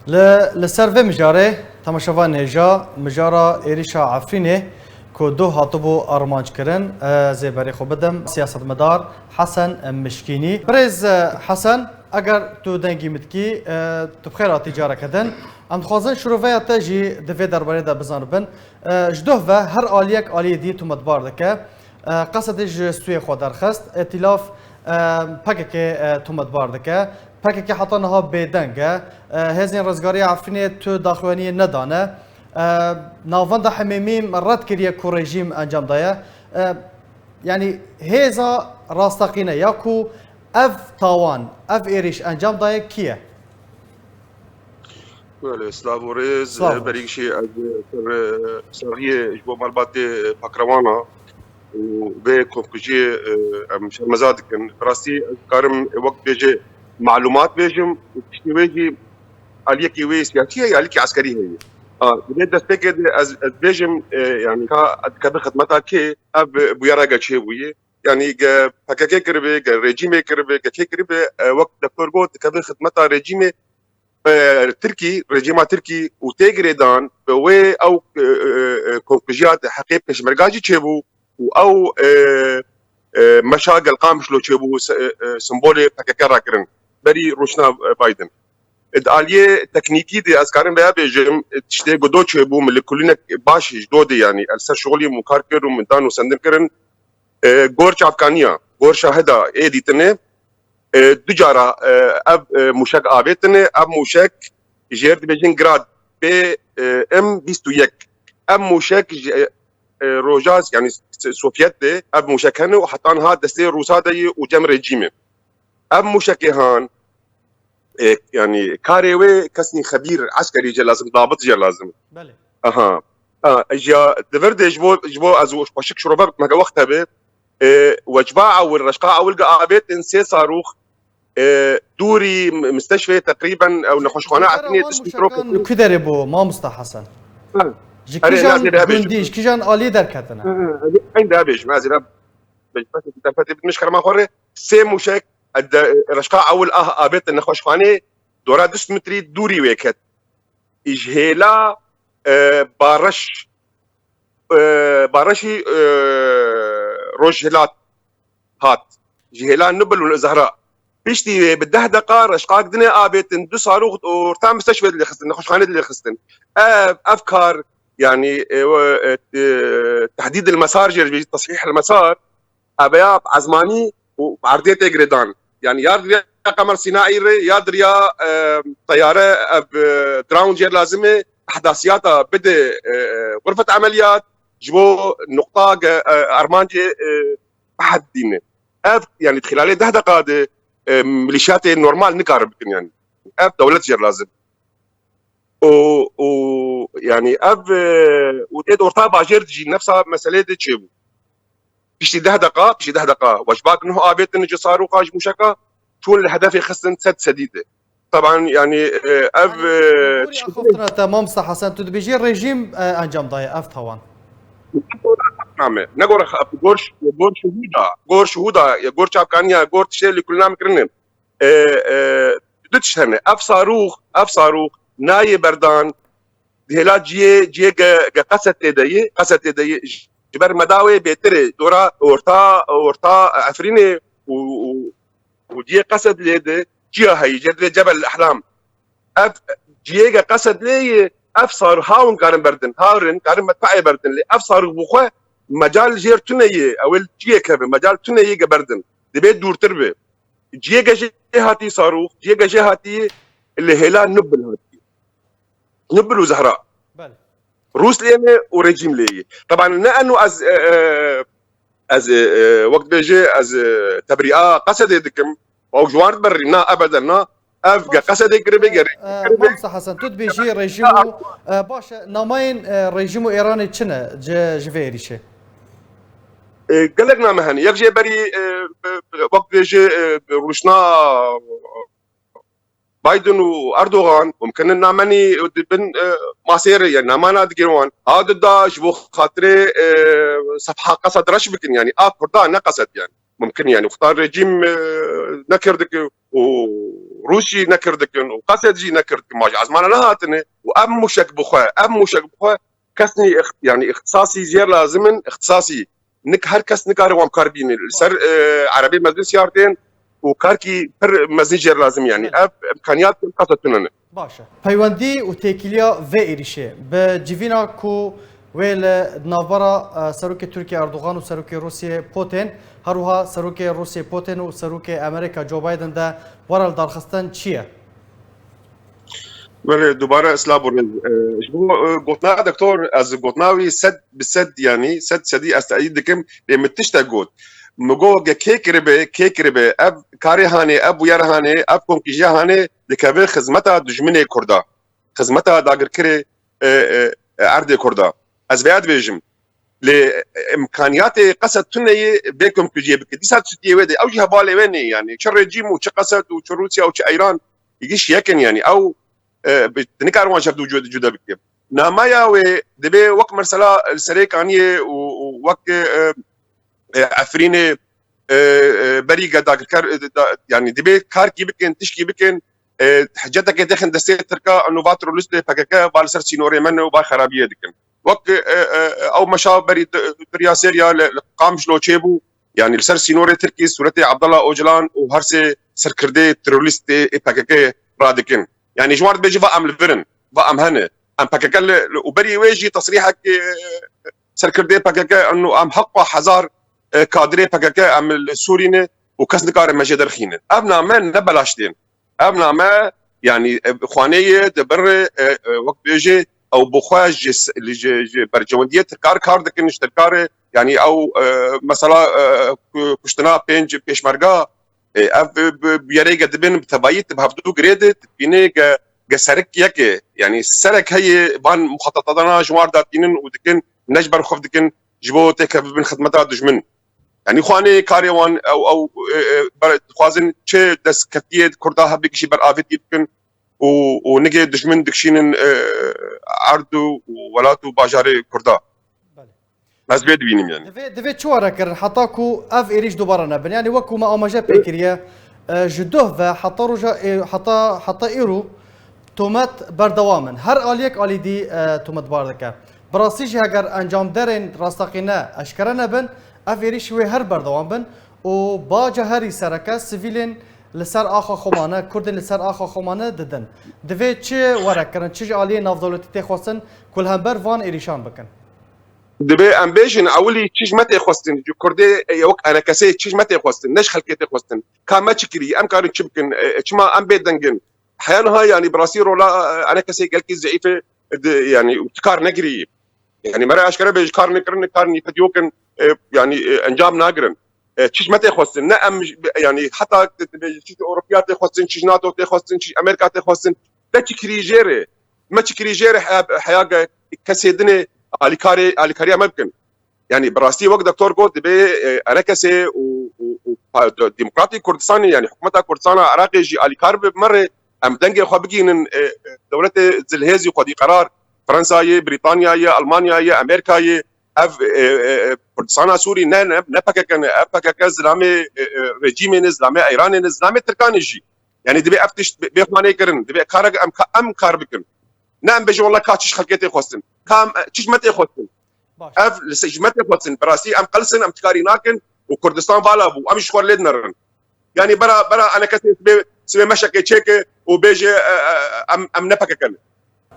لسر مجاره تماشاوان نجا مجارا ایریشا عفرینه که دو هاتبو آرمانج کرن زیبری خوب بدم سیاست مدار حسن مشکینی برز حسن اگر تو دنگی متکی تو بخیر تجاره کردن ام خوازن شروع تاجی دفع درباره دا بزن بن جدوه و هر آلیک آلی دی تو مدبار دکه قصدش سوی خود درخست ائتلاف پاکه تو مدبار دکه پاکه حتی نها بدنگه هزین رزگاری عفرینه تو داخوانی ندانه ناوند حمیمی مرات کریه کو رژیم انجام دایا یعنی هزا راستقینه یا کو اف تاوان اف ایریش انجام دایا کیه؟ بله سلاورز بریگشی از سریع جبو مالبات پاکروانا و به کنفوجی مزاد کن راستی کارم وقت بیجه معلومات بیجم تشتیویجی علیه کی وی سیاسی یا علیه کی عسکری هی بدي دستك از بيجم يعني كا خدمتها كي اب بويرا جاتشي بوي يعني هكاكي كربي ريجيمي كربي كي كربي وقت دكتور قلت كا خدمتها ريجيمي تركي ريجيما تركي وتيغريدان بوي او كونفجيات حقيقه كشمرجاجي تشيبو او مشاغل قامش لو تشيبو سمبولي هكاكي راكرن بري روشنا بايدن الآلية تكنيكية دي أذكارن بها بيجم تشتي قدوتش بو من كلنا باش جدودي يعني السر شغلي مكاركر ومن دانو سندن كرن غورش أفغانيا غورش هدا إيه ديتنه دجارة أب مشاك آبتنه أب مشاك جيرد بيجن جراد ب ام 21 أب مشاك روجاز يعني سوفيت دي أب مشاك هنو وحطان هاد دستي روسا دي وجم ريجيمي أب مشاك هان يعني كاريوي كسني خبير عسكري جا لازم ضابط جا لازم بله اها اجا دفرد جبو ازوش باشك شروبه ما وقتها به وجباعه والرشقاء والقابات انسي صاروخ دوري مستشفى تقريبا او نخشخانه عفني تشتروك كده ربو ما مستحسن جكيجان جنديش كيجان آلي در كتنا عندها بيش ما زين بس مشكله ما خوري سي مشك رشقاء اول ابيت النخوشخانه دورا دست متري دوري ويكت اجهيلا بارشي روجهلات هات جهيلا نبل والزهراء بيشتي بالدهدقه رشقاء دنا ابيت دو صاروخ ورتا مستشفى اللي خستن نخوشخانه اللي خستن افكار يعني تحديد المسار تصحيح المسار ابيات عزماني وعرضيه جريدان يعني يا قمر صناعي يا دريا طياره دراونجر لازمه احداثياتها بدا غرفه عمليات جبو نقطه ارمانجي احد دينه يعني خلال 10 دقائق ميليشيات نورمال نقارب يعني دوله جر لازم و يعني وديد ورطا باجر تجي نفسها مساله تشيبو بشتي 10 دقائق بشتي 10 دقائق وجباك انه ابيت انه صاروا قاج مشكا شون الهدف يخصن سد سديده طبعا يعني خفتنا تمام صح حسن تدبيجي الرجيم انجام ضايع اف طوان نعم نقول غور شهودا يا غور شابكانيا غور تشي اللي كلنا مكرنن دتش هنا اف صاروخ ناي بردان دهلا جي قصت يدي جبر مداوي بيتري دورا ورتا عفريني ودي قصد ليده جيها هي جبل الاحلام اف جيجا قصد لي افصار هاون كارن بردن هاورن كارن مدفعي بردن لي افصار بوخه مجال جير تنيه او جيكا مجال تنيه بردن دي بيت دور تربه جيجا جهاتي صاروخ جيجا جهاتي اللي هلا نبل وزهراء روس لينه وريجيم ليه طبعا لانه از وقت بيجي از تبرئه قصد يدكم او جوار برنا ابدا افقا قصد يقرب مامسا حسن تود بيجي ريجيمو باشا نامين ريجيمو ايراني تشنا جفيريشه قال لك نعم هني يجي بري وقت بيجي روشنا بايدن واردوغان ممكن نعمني بن ماسير يعني نعمنا دقيوان هذا داش بو خاطري صفحه قصد رشبكن يعني كردان قصد يعني ممكن يعني اختار رجيم نكردك وروسي نكردك وقسدجي نكردك ماجي عزمان انا هاتني وام مشك بخوا كسني يعني اختصاصي زير لازمن اختصاصي نك هر كس نكار وام كاربين سر عربي مزن سيارتين وكاركي بر مزن جير لازم يعني اب امكانيات قصتنا باشا پیوندی و تکیلیا و ایریشه به جیوینا کو ویل ناورا سروک ترکیه اردوغان و سروک روسیه پوتین هروها سروک روسیه پوتین و سروک امریکا جو بایدن ده ورال دارخستان چیه؟ بله دوباره اصلاح برد شو قلنا دكتور از قلناوي سد بسد يعني سد سدي استعيد دكم لمتشتا قوت مگو كيك ربه اب كاري هاني اب وير هاني اب كونكيجا هاني لكابل خدمتا دجمنه كردا خدمتا داگر كري عرض كردا از بياد بيجم لامكانيات قصد تني بينكم كجي بك دي سات ستي ودي او جهه بالي ويني يعني شر رجيم وش قصد وش روسيا وش ايران يجيش يكن يعني او بتنكر ما شفت وجود جدا بكتير نامايا ودبي وقت مرسلا السريك عني ووقت عفريني بريقة داكر يعني دبي كار كي بكن تشكي بكن حاجتك دخن دستي تركا انه باترو لسه بكاكا بالسر سينوري منه وبا خرابيه دكن وقت او مشا بري بريا سيريا قام شلو تشيبو يعني السر سينوري تركي صورتي عبد الله اوجلان وهرسي سركردي تروليست بكاكا رادكن يعني جوارد بيجي فام الفرن فام هنا ام بكاكا وبري ويجي تصريحك سركردي بكاكا انه ام حقه حزار كادري بكاكا ام السوريين وكسنكار مجدر خينه ابنا ما نبلاشتين ابنا ما يعني اخوانيه دبر وقت بيجي او بخواج اللي برجونديه كار دكن اشتكار يعني او مثلا كشتنا بينج بيشمرغا اف بيريغا دبن بتبايت بهفدو جريد بيني سرك يك يعني السرك هي بان مخططاتنا جوار داتين ودكن نجبر خوف دكن جبو تك بن خدمتها دجمن يعني اخواني كاريوان او خوازن تشي دس كتيه كردها بكشي بر افيت يمكن ونجي دجمن دكشين عردو ولاتو باجاري كردا مزبيد بينم يعني دفيت شو راكر حطاكو اف ايريش دوباره نبن يعني وكو ما اماجا بكريا جدوه حتى رجا حتى ايرو تومت بردوامن هر اليك الي دي تومت باردكا براسيج اگر انجام درن راستقينا اشكرنا بن اف ايريش وي هر بردوام بن و باجا هري سركا سيفيلين لسر آخا خمانه کردن لسر آخا خمانه ددن دوی چه ورک کردن چه عالیه ناف دولتی تخواستن کل هم بر وان ایریشان بکن دبي امبيشن اولي تشيج متى خواستن جو كردي يوك انا كسي تشيج متى خواستن نش خلكتي خواستن كان ما تشكري ام كان تشبكن اتشما ام بيدنجن احيانا يعني براسيل ولا انا كسي قال كي زعيفه يعني وتكار نجري يعني مرة اشكره بيجكار نكرن كارني فديوكن يعني انجام ناقرن تشيج متى خواستن نعم يعني حتى تشيج اوروبيات خواستن تشيج ناتو خواستن تشيج امريكا خواستن تشكري جيري ما تشكري جيري حياة كسيدني الكاري ممكن يعني براستي وقت دكتور قلت بي انا كسي وديمقراطي كردستاني يعني حكومتها كردستان عراقي جي الكار مره ام دنجي خو بجين دوله زلهيزي قدي قرار فرنسا يا بريطانيا يا المانيا يا امريكا يا اف كردستان سوري نبكك زلامي رجيم زلامي ايران زلامي تركان جي يعني دبي افتش بيخماني كرن دبي كارق ام كاربكن نعم بيجي والله كاتش خلقتي خوستن كام تشيش متى خوستن اف لسج متى خوستن براسي ام قلسن ام تكاري ناكن وكردستان بالا ابو ام شخور لدنرن يعني برا انا كتب سبي مشاكل تشيك وبيجي ام نبككن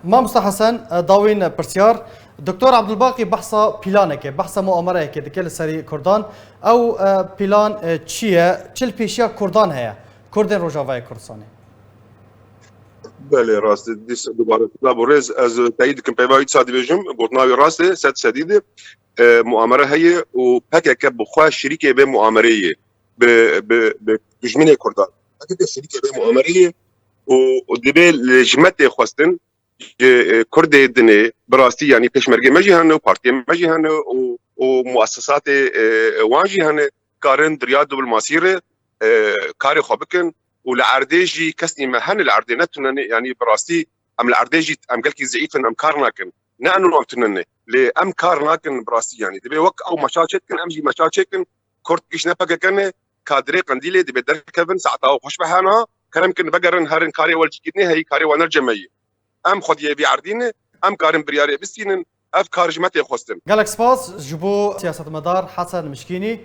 ما مصطفى حسن داوين برسيار دكتور عبد الباقي بحثا بلانك بحثا مؤامره هيك دكل سري كردان او بلان تشيا تشل بيشيا كردان هي كردن روجافاي كردستاني بله راست دیس دوباره لابورز از تایید کم پیوایی سادی بجم گفتناوی راسته سد سدیده مؤامره هي وبكك بخوا شريكه به مؤامره به بجمينه كردان بكك شريكه به مؤامره ودبي لجمته خواستن كرد دني براستي يعني پشمرگه مجي هن وبارتي مجي هن ومؤسسات واجي هن كارن دريا بالمصيره كاري خوبكن والعرديجي كسني مهن العردينتنا يعني براستي ام العرديجي ام قالكي زعيفن ام كارناكن نانو ام تنني لي ام كارناكن براستي يعني دبي وك او مشاكل امجي مشاكل كورت كيش نفقه كان كادري قنديلي دي بدر كيفن ساعتها خوش بحانا كرم كن بقرن هارن كاري والجيتني هي كاري وانا الجمعيه ام خد يبي عردين ام كارم برياري بسينن اف كارجمتي خوستن قالك سباس جبو سياسة مدار حسن مشكيني